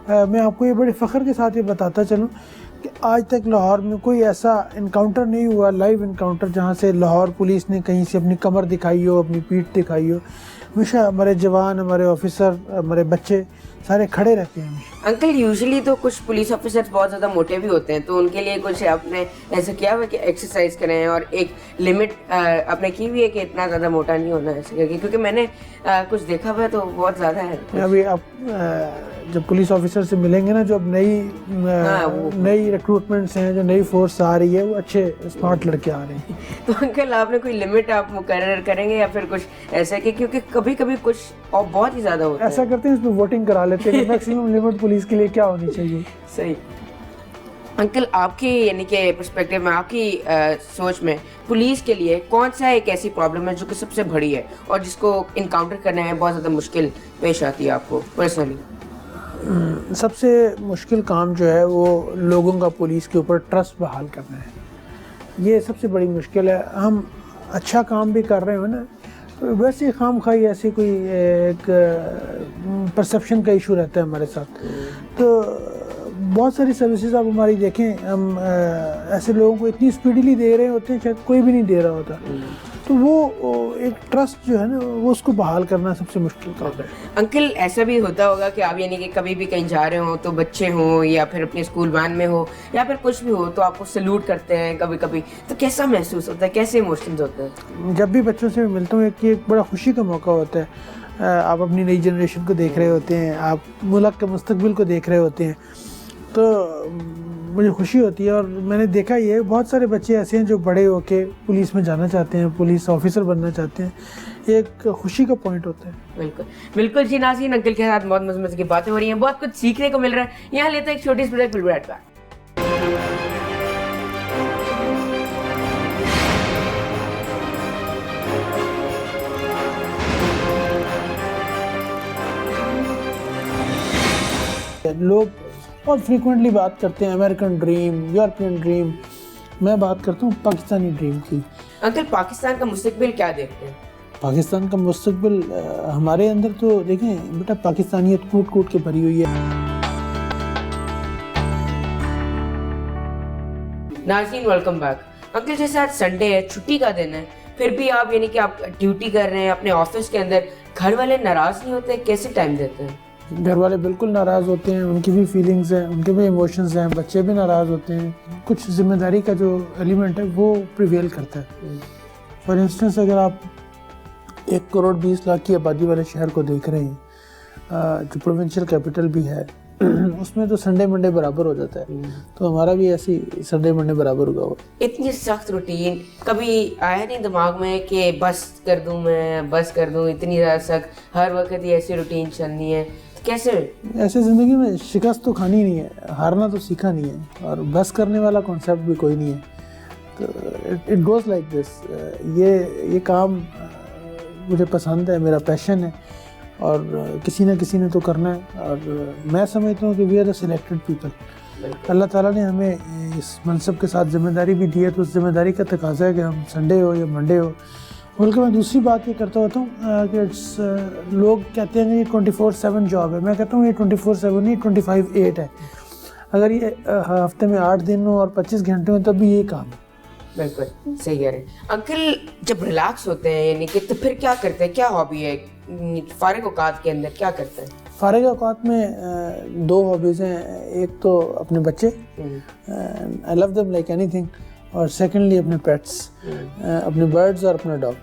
मैं आपको ये बड़े फ़ख्र के साथ ये बताता चलूँ कि आज तक लाहौर में कोई ऐसा इनकाउंटर नहीं हुआ, लाइव इनकाउंटर, जहाँ से लाहौर पुलिस ने कहीं से अपनी कमर दिखाई हो, अपनी पीठ दिखाई हो। हमेशा हमारे जवान, हमारे ऑफिसर, हमारे बच्चे सारे खड़े रहते हैं। अंकल, यूजुअली तो कुछ पुलिस ऑफिसर्स बहुत ज़्यादा मोटे भी होते हैं, तो उनके लिए कुछ आपने ऐसा किया हुआ कि एक्सरसाइज करें और एक लिमिट आपने की हुई है कि इतना ज़्यादा मोटा नहीं होना ऐसे करके? क्योंकि मैंने कुछ देखा हुआ है तो बहुत ज़्यादा है। अभी आप जब पुलिस ऑफिसर से मिलेंगे ना, जो अब नई रिक्रूटमेंट्स हैं, जो नई फोर्स आ रही है, वो अच्छे स्मार्ट लड़के आ रहे हैं। तो अंकल, आपने कोई लिमिट आप मुकर्रर करेंगे या फिर कुछ ऐसा कि, क्योंकि कभी कभी कुछ और बहुत ही ज़्यादा होता है। ऐसा करते हैं, इसमें वोटिंग करा लेते हैं मैक्सिमम लिमिट पुलिस के लिए क्या होनी चाहिए। सही। अंकल, आपकी यानी कि पर्सपेक्टिव में, आपकी सोच में पुलिस के लिए कौन सा एक ऐसी प्रॉब्लम है जो कि सबसे बड़ी है और जिसको इनकाउंटर करने में बहुत ज़्यादा मुश्किल पेश आती है आपको पर्सनली? सबसे मुश्किल काम जो है वो लोगों का पुलिस के ऊपर ट्रस्ट बहाल करना है। ये सबसे बड़ी मुश्किल है। हम अच्छा काम भी कर रहे हो ना, तो वैसे खामखाई ऐसी कोई एक परसेप्शन का इशू रहता है हमारे साथ। तो बहुत सारी सर्विसेज आप हमारी देखें, हम ऐसे लोगों को इतनी स्पीडली दे रहे होते हैं शायद कोई भी नहीं दे रहा होता। तो वो एक ट्रस्ट जो है ना, वो उसको बहाल करना सबसे मुश्किल काम है। अंकल, ऐसा भी होता होगा कि आप यानी कि कभी भी कहीं जा रहे हो तो बच्चे हों या फिर अपने स्कूल वैन में हो या फिर कुछ भी हो तो आपको सैल्यूट करते हैं कभी कभी, तो कैसा महसूस होता है, कैसे इमोशंस होते हैं? जब भी बच्चों से मिलता हूँ एक बड़ा खुशी का मौका होता है। आप अपनी नई जनरेशन को देख रहे होते हैं, आप मुल्क के मुस्तकबिल को देख रहे होते हैं, तो मुझे खुशी होती है। और मैंने देखा ये बहुत सारे बच्चे ऐसे हैं जो बड़े होके पुलिस में जाना चाहते हैं, पुलिस ऑफिसर बनना चाहते हैं। एक खुशी का पॉइंट होता है। बिल्कुल बिल्कुल जी नाज़रीन, अंकल के साथ बहुत मज़े की बातें हो रही हैं, बहुत कुछ सीखने को मिल रहा है। यहाँ लेते हैं एक छोटी सी ब्रेक, फिर बैठ कर। लोग बहुत फ्रीक्वेंटली बात करते हैं अमेरिकन ड्रीम, यूरोपियन ड्रीम। मैं बात करता हूँ पाकिस्तानी ड्रीम की। अंकल, पाकिस्तान का मुस्तकबिल क्या देखते हैं? पाकिस्तान का मुस्तकबिल हमारे अंदर तो देखें बेटा, पाकिस्तानियत कूट कूट के भरी हुई है। नाज़रीन, वेलकम बैक। अंकल, जैसे आज संडे है, छुट्टी का दिन है, फिर भी आप यानी कि आप ड्यूटी कर रहे हैं अपने ऑफिस के अंदर, घर वाले नाराज़ नहीं होते? कैसे टाइम देते हैं? घर वाले बिल्कुल नाराज़ होते हैं, उनकी भी फीलिंग्स हैं, उनके भी इमोशंस हैं, बच्चे भी नाराज़ होते हैं। कुछ जिम्मेदारी का जो एलिमेंट है वो प्रिवेल करता है। फॉर इंस्टेंस, अगर आप 1 करोड़ 20 लाख की आबादी वाले शहर को देख रहे हैं, जो प्रोविंशियल कैपिटल भी है, उसमें तो संडे मंडे बराबर हो जाता है। तो हमारा भी ऐसी संडे मंडे बराबर होगा। इतनी सख्त रूटीन कभी आया नहीं दिमाग में कि बस कर दूं, मैं बस कर दूं, इतनी ज़्यादा सख्त हर वक्त ही ऐसी रूटीन चलनी है? कैसे? ऐसे ज़िंदगी में शिकस्त तो खानी नहीं है, हारना तो सीखा नहीं है, और बस करने वाला कॉन्सेप्ट भी कोई नहीं है। तो इट गोज़ लाइक दिस। ये काम मुझे पसंद है, मेरा पैशन है, और किसी न किसी ने तो करना है। और मैं समझता हूँ कि we are the selected people. अल्लाह ताला ने हमें इस मनसब के साथ जिम्मेदारी भी दी है, तो उस जिम्मेदारी का तकाजा है कि हम संडे हो या मंडे हो। बल्कि मैं दूसरी बात ये करता होता हूँ कि लोग कहते हैं कि ये 24/7 जॉब है। मैं कहता हूँ ये 24/7 नहीं, 25/8 है। अगर ये हफ्ते में 8 दिन हो और 25 घंटे हो तब भी ये काम है। बिल्कुल सही कह रहे हैं अंकल। जब रिलैक्स होते हैं यानी कि, तो फिर क्या करते हैं? क्या हॉबी है फारिग औकात के अंदर, क्या करते हैं? फारिग औकात में 2 हॉबीज़ हैं। एक तो अपने बच्चे, I love them like anything, और सेकेंडली अपने पेट्स, अपने बर्ड्स और अपना डॉग।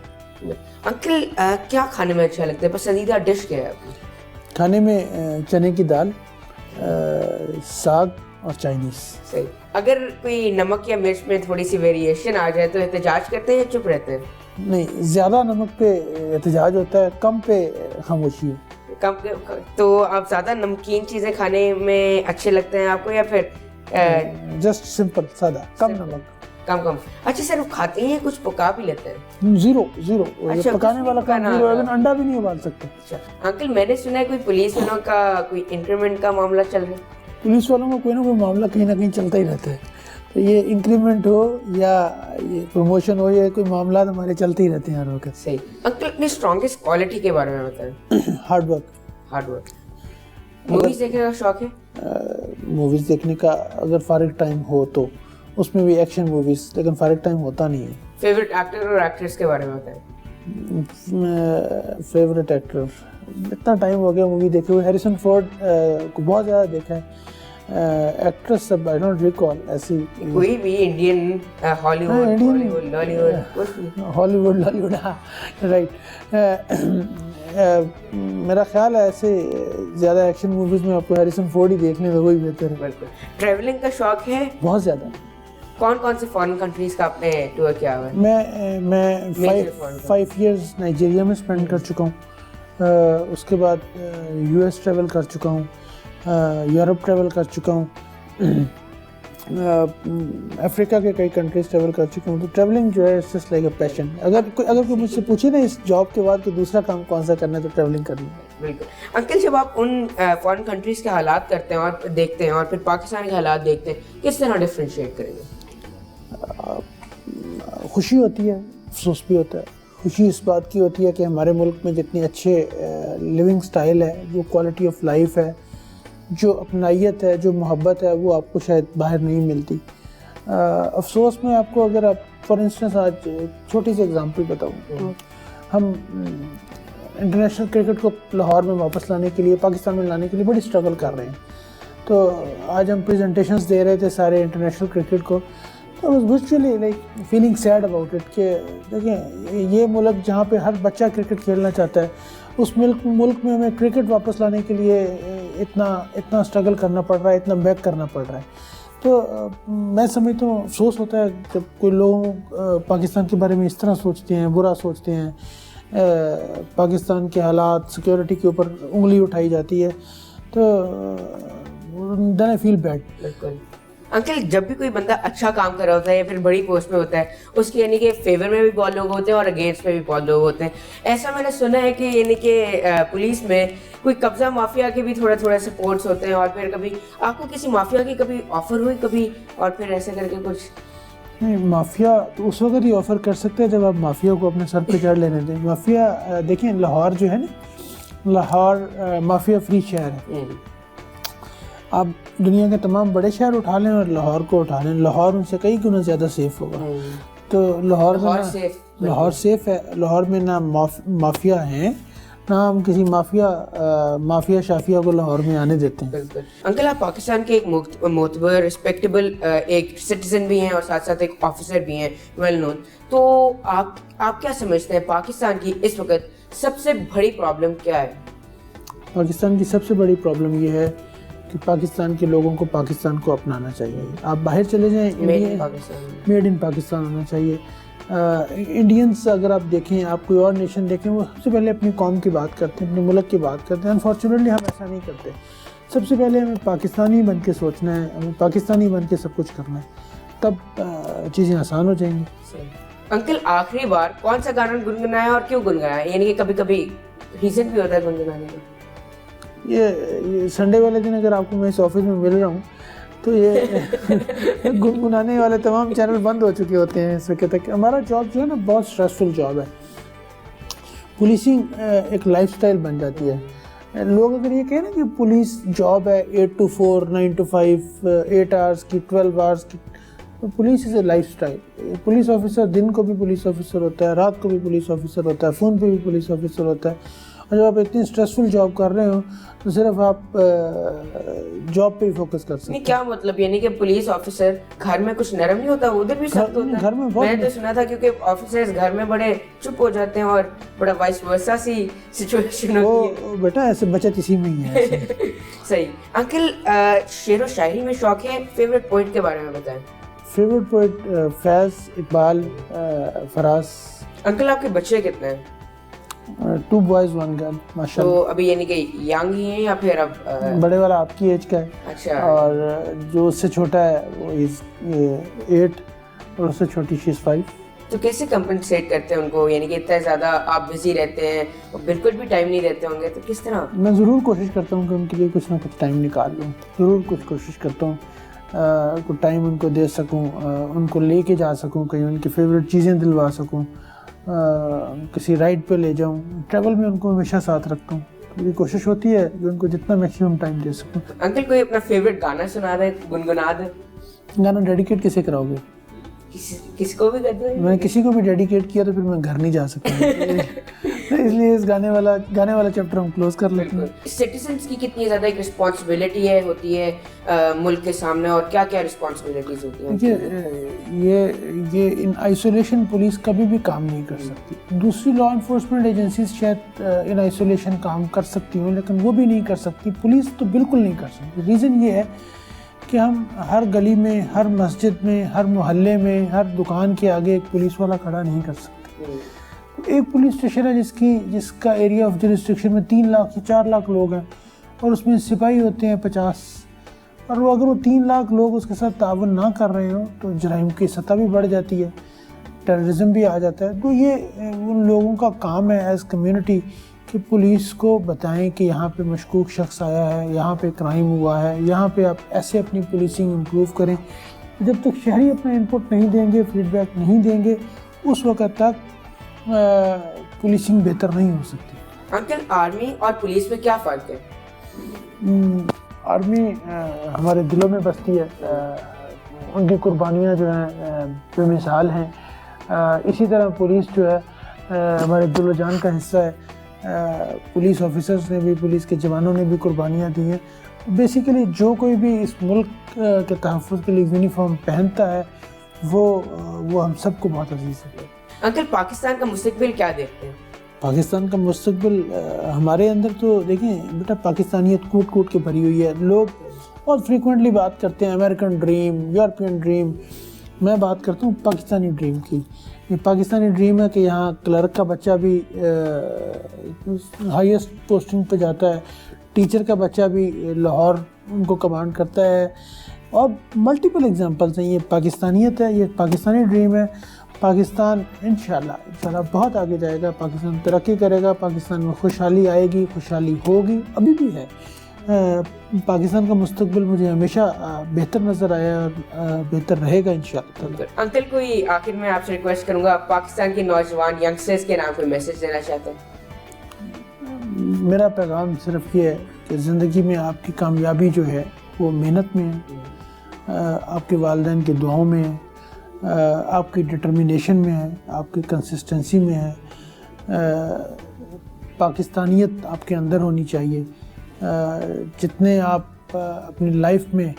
अंकल, क्या खाने में अच्छा लगता है? पसंदीदा डिश क्या है आपकी? खाने में चने की दाल, साग और चाइनीज़। सही। अगर कोई नमक या मिर्च में थोड़ी सी वेरिएशन आ जाए तो एहतजाज करते हैं या चुप रहते हैं? नहीं, ज़्यादा नमक पे एहतजाज होता है, कम पे खामोशी है। कम? तो आप ज़्यादा नमकीन चीज़ें खाने में अच्छे लगते हैं आपको, या फिर जस्ट सिंपल सादा, कम नमक, कम? अच्छा सर, वो खाते हैं, कुछ पका भी लेते हैं? जीरो। अच्छा, पकाने वाला काम जीरो है, अंडा भी नहीं उबाल सकते। अच्छा अंकल, मैंने सुना है कोई पुलिस वालों का कोई इंक्रीमेंट का मामला चल रहा है? पुलिस वालों का कोई ना कोई मामला कहीं ना कहीं चलता ही रहता है। तो ये इंक्रीमेंट हो या ये प्रमोशन हो, या कोई मामला हमारे चलते ही रहते हैं हर वक्त। सही। अंकल, अपनी स्ट्रॉन्गेस्ट क्वालिटी के बारे में बताएं। Hard work. मूवीज देखने का शौक है? मूवीज़ देखने का अगर फारिग टाइम हो तो, उसमें भी एक्शन मूवीज़, लेकिन फारिग टाइम होता नहीं है। फेवरेट एक्टर और एक्ट्रेस के बारे में बताएं। फेवरेट एक्टर, इतना टाइम हो गया मूवी देखे हुए, हैरिसन फोर्ड को बहुत ज़्यादा देखा है। एक्ट्रेस सब आई डोंट रिकॉल ऐसी कोई भी इंडियन, हॉलीवुड, लॉलीवुड, राइट। मेरा ख्याल है ऐसे ज़्यादा एक्शन मूवीज़ में आपको हैरिसन फोर्ड ही देख लें तो वही बेहतर है। बिल्कुल। ट्रैवलिंग का शौक है? बहुत ज़्यादा। कौन कौन से फॉरेन कंट्रीज का आपने टूर किया हुआ है? मैं 5 years नाइजीरिया में स्पेंड कर चुका हूँ। उसके बाद US ट्रैवल कर चुका हूँ, यूरोप ट्रैवल कर चुका हूँ, अफ्रीका के कई कंट्रीज ट्रैवल कर चुका हूँ। तो ट्रैवलिंग जो है it's just like a passion. अगर कोई मुझसे पूछे ना इस जॉब के बाद कि दूसरा काम कौन सा करना है, तो ट्रैवलिंग करनी है। बिल्कुल। अंकल, जब आप उन फॉरेन कंट्रीज के हालात करते हैं और देखते हैं और फिर पाकिस्तान के हालात देखते हैं, किस तरह डिफरेंशिएट करेंगे? खुशी होती है, अफसोस भी होता है। खुशी इस बात की होती है कि हमारे मुल्क में जितने अच्छे लिविंग स्टाइल है, जो क्वालिटी ऑफ लाइफ है, जो अपनाइयत है, जो मोहब्बत है, वो आपको शायद बाहर नहीं मिलती। अफसोस में आपको, अगर आप फॉर इंस्टेंस आज छोटी सी एग्जांपल बताऊं तो हम इंटरनेशनल क्रिकेट को लाहौर में वापस लाने के लिए, पाकिस्तान में लाने के लिए बड़ी स्ट्रगल कर रहे हैं। तो आज हम प्रेजेंटेशंस दे रहे थे सारे इंटरनेशनल क्रिकेट को, तो was virtually like feeling sad about it कि देखिए ये मुल्क जहाँ पे हर बच्चा क्रिकेट खेलना चाहता है, उस मुल्क में हमें क्रिकेट वापस लाने के लिए इतना स्ट्रगल करना पड़ रहा है, इतना बैक करना पड़ रहा है। तो मैं समझता हूँ अफसोस होता है जब कोई लोग पाकिस्तान के बारे में इस तरह सोचते हैं, बुरा सोचते हैं, पाकिस्तान के हालात, सिक्योरिटी के ऊपर उंगली उठाई जाती है, तो देन आई फील बैड। बिल्कुल। अंकल, जब भी कोई बंदा अच्छा काम कर रहा होता है या फिर बड़ी पोस्ट में होता है, उसके यानी कि फेवर में भी बहुत लोग होते हैं और अगेंस्ट में भी बहुत लोग होते हैं। ऐसा मैंने सुना है कि यानी कि पुलिस में कोई कब्जा माफिया के भी थोड़ा सपोर्ट्स होते हैं, और फिर कभी आपको किसी माफिया की कभी ऑफर हुई कभी, और फिर ऐसे करके कुछ? नहीं, माफिया तो उस वक्त ही ऑफ़र कर सकते हैं जब आप माफिया को अपने सर पे चढ़ लेने दें। माफिया देखें, लाहौर जो है ना, लाहौर माफिया फ्री शहर है। आप दुनिया के तमाम बड़े शहर उठा लें और लाहौर को उठा लें, लाहौर उनसे कई गुना ज़्यादा सेफ़ होगा। तो लाहौर सेफ़ है। लाहौर में ना माफिया हैं, ना हम किसी माफिया शाफिया को लाहौर में आने देते हैं। बिल्कुल। अंकल, आप पाकिस्तान के एक मोतबर रिस्पेक्टेबल एक सिटीजन भी हैं और साथ साथ एक ऑफिसर भी हैं, वेल नोन। तो आप क्या समझते हैं पाकिस्तान की इस वक्त सबसे बड़ी प्रॉब्लम क्या है? पाकिस्तान की सबसे बड़ी प्रॉब्लम ये है कि पाकिस्तान के लोगों को पाकिस्तान को अपनाना चाहिए। आप बाहर चले जाएं, मेड इन पाकिस्तान होना चाहिए। इंडियंस अगर आप देखें, आप कोई और नेशन देखें, वो सबसे पहले अपनी कौम की बात करते हैं, अपने मुल्क की बात करते हैं। अनफॉर्चुनेटली हम ऐसा नहीं करते। सबसे पहले हमें पाकिस्तानी बन के सोचना है, हमें पाकिस्तानी बन के सब कुछ करना है, तब चीज़ें आसान हो जाएंगी। अंकल, आखिरी बार कौन सा गाना गुनगुनाया और क्यों गुनगुनाया? यानी कि कभी कभी रीज़न भी होता है गुनगुनाने का। ये संडे वाले दिन अगर आपको मैं इस ऑफिस में मिल रहा हूँ तो ये गुनगुनाने वाले तमाम चैनल बंद हो चुके होते हैं इस वक्त तक। हमारा जॉब जो है ना, बहुत स्ट्रेसफुल जॉब है। पुलिसिंग एक लाइफस्टाइल बन जाती है। लोग अगर ये कहें ना कि पुलिस जॉब है 8 to 4, 9 to 5, 8 आवर्स की, 12 आवर्स की, तो police is a lifestyle. Police officer दिन को भी पुलिस ऑफिसर होता है, रात को भी पुलिस ऑफिसर होता है, फ़ोन पे भी पुलिस ऑफिसर होता है। और जब आप इतनी स्ट्रेसफुल जॉब कर रहे हो तो सिर्फ आप जॉब पे ही फोकस कर सकते हैं। क्या मतलब, यानी कि पुलिस ऑफिसर घर में कुछ नरम नहीं होता, उधर भी सख्त होता है? घर में बहुत, मैंने तो सुना था क्योंकि ऑफिसर्स घर में बड़े चुप हो जाते हैं और बड़ा वाइस वर्सा सी सिचुएशन होती है। बेटा ऐसे बचत इसी में ही है। सही। अंकल, शेर व शायरी में शौक है, फेवरेट पोइट के बारे में बताएं। फेवरेट पोइट फैज़, इकबाल, फराज। अंकल, आपके बच्चे कितने हैं? 2 boys 1 girl, माशाल्लाह। तो अभी यानी कि यंग ही हैं या फिर अब बड़े वाला आपकी एज का है। अच्छा। और जो उससे छोटा है वो इज 8 और उससे छोटी शी 5। तो कैसे कंपनसेट करते हैं उनको, यानी कि इतना ज़्यादा आप बिजी रहते हैं और बिल्कुल भी टाइम नहीं देते होंगे, तो किस तरह? मैं ज़रूर कोशिश करता हूँ कि उनके लिए कुछ ना कुछ टाइम निकाल लूँ। ज़रूर कुछ कोशिश करता हूँ कुछ टाइम उनको दे सकूँ, उनको लेके जा सकूँ, कहीं उनकी फेवरेट चीज़ें दिलवा सकूँ, किसी राइड पे ले जाऊं। ट्रैवल में उनको हमेशा साथ रखता हूँ। मेरी कोशिश होती है कि उनको जितना मैक्सिमम टाइम दे सकूं। अंकल, कोई अपना फेवरेट गाना सुना दे, गुनगुना दे। गाना डेडिकेट किसे कराओगे? किसी को भी कर दो। मैं किसी को भी डेडिकेट किया तो फिर मैं घर नहीं जा सकता। इसलिए इस गाने वाला चैप्टर हम क्लोज कर लेते हैं। सिटीजन्स की कितनी ज़्यादा एक रिस्पॉन्सिबिलिटी होती है मुल्क के सामने, और क्या क्या रिस्पॉन्सिबिलिटीज़ होती हैं? ये इन आइसोलेशन पुलिस कभी भी काम नहीं कर सकती। दूसरी लॉ इन्फोर्समेंट एजेंसीज शायद इन आइसोलेशन काम कर सकती हूँ, लेकिन वो भी नहीं कर सकती। पुलिस तो बिल्कुल नहीं कर सकती। रीज़न ये है कि हम हर गली में, हर मस्जिद में, हर मोहल्ले में, हर दुकान के आगे एक पुलिस वाला खड़ा नहीं कर सकते। एक पुलिस स्टेशन है जिसका एरिया ऑफ जुरिस्डिक्शन में 3 लाख या 4 लाख लोग हैं, और उसमें सिपाही होते हैं 50। और वो अगर वो 3 लाख लोग उसके साथ ताउन ना कर रहे हो तो जराइम की सतह भी बढ़ जाती है, टेररिज्म भी आ जाता है। तो ये उन लोगों का काम है एज कम्युनिटी कि पुलिस को बताएं कि यहाँ पे मशकूक शख्स आया है, यहाँ पे क्राइम हुआ है, यहाँ पे आप ऐसे अपनी पुलिसिंग इम्प्रूव करें। जब तक शहरी अपना इनपुट नहीं देंगे, फीडबैक नहीं देंगे, उस वक़्त तक पुलिसिंग बेहतर नहीं हो सकती। अंकल, आर्मी और पुलिस में क्या फ़र्क है? आर्मी हमारे दिलों में बसती है, उनकी कुर्बानियाँ जो हैं बेमिसाल हैं। इसी तरह पुलिस जो है हमारे दिलो जान का हिस्सा है। पुलिस ऑफिसर्स ने भी, पुलिस के जवानों ने भी कुर्बानियाँ दी हैं। बेसिकली जो कोई भी इस मुल्क के तहफ़्फ़ुज़ के लिए यूनिफॉर्म पहनता है वो हम सबको बहुत अजीज़ है। अंकल, पाकिस्तान का मुस्तकबिल क्या देखते हैं? पाकिस्तान का मुस्तकबिल हमारे अंदर तो देखें बेटा, पाकिस्तानियत कूट कूट के भरी हुई है। लोग बहुत फ्रीक्वेंटली बात करते हैं अमेरिकन ड्रीम, यूरोपियन ड्रीम। मैं बात करता हूँ पाकिस्तानी ड्रीम की। ये पाकिस्तानी ड्रीम है कि यहाँ क्लर्क का बच्चा भी हाईएस्ट पोस्टिंग पे जाता है, टीचर का बच्चा भी लाहौर उनको कमांड करता है, और मल्टीपल एग्जांपल्स हैं। ये पाकिस्तानियत है, ये पाकिस्तानी ड्रीम है। पाकिस्तान इंशाल्लाह बहुत आगे जाएगा, पाकिस्तान तरक्की करेगा, पाकिस्तान में खुशहाली आएगी, खुशहाली होगी, अभी भी है। पाकिस्तान का मुस्तकबिल मुझे हमेशा बेहतर नज़र आया और बेहतर रहेगा इंशाल्लाह। अंकल, कोई आखिर में आपसे रिक्वेस्ट करूँगा, पाकिस्तान के नौजवान यंगस्टर्स के नाम कोई मैसेज देना चाहते हैं? मेरा पैगाम सिर्फ ये है कि ज़िंदगी में आपकी कामयाबी जो है वो मेहनत में है, आपके वालिदैन की दुआओं में है, आपकी डिटर्मिनेशन में है, आपकी कंसिस्टेंसी में है। पाकिस्तानियत आपके अंदर होनी चाहिए। जितने आप अपनी लाइफ में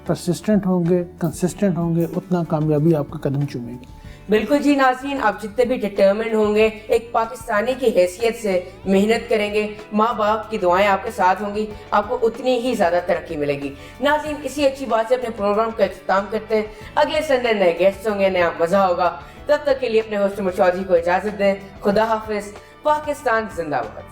परसिस्टेंट होंगे, कंसिस्टेंट होंगे, उतना कामयाबी आपका कदम चूमेगी। बिल्कुल जी नाज़रीन, आप जितने भी डिटर्मिन्ड होंगे, एक पाकिस्तानी की हैसियत से मेहनत करेंगे, माँ बाप की दुआएं आपके साथ होंगी, आपको उतनी ही ज़्यादा तरक्की मिलेगी। नाज़रीन, इसी अच्छी बात से अपने प्रोग्राम का इख्तिताम करते हैं। अगले संडे नए गेस्ट होंगे, नया मज़ा होगा। तब तक के लिए अपने होस्ट चौधरी को इजाज़त दें। खुदा हाफिज़। पाकिस्तान जिंदाबाद।